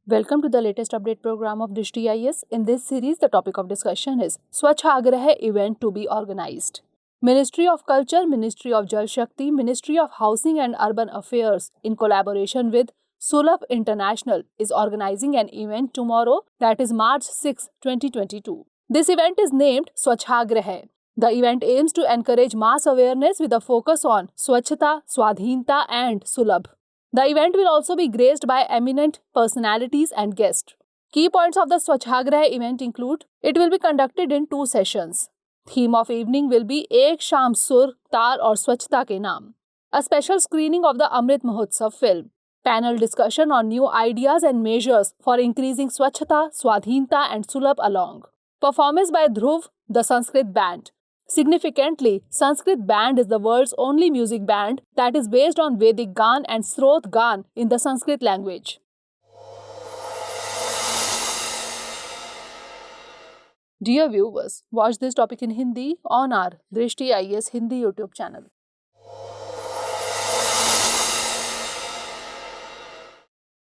Welcome to the latest update program of Drishti IAS. In this series, the topic of discussion is Swacchagraha event to be organized. Ministry of Culture, Ministry of Jal Shakti, Ministry of Housing and Urban Affairs, in collaboration with Sulabh International, is organizing an event tomorrow, that is March 6, 2022. This event is named Swacchagraha. The event aims to encourage mass awareness with a focus on Swachhta, Swadhinta and Sulabh. The event will also be graced by eminent personalities and guests. Key points of the Swacchagraha event include: it will be conducted in 2 sessions. Theme of evening will be Ek Sham Sur, Tar aur Swachhta ke naam. A special screening of the Amrit Mahotsav film. Panel discussion on new ideas and measures for increasing Swachhta, Swadhinta and Sulabh along. Performance by Dhruv, the Sanskrit band. Significantly, Sanskrit band is the world's only music band that is based on Vedic Gan and Srot Gan in the Sanskrit language. Dear viewers, watch this topic in Hindi on our Drishti IAS Hindi YouTube channel.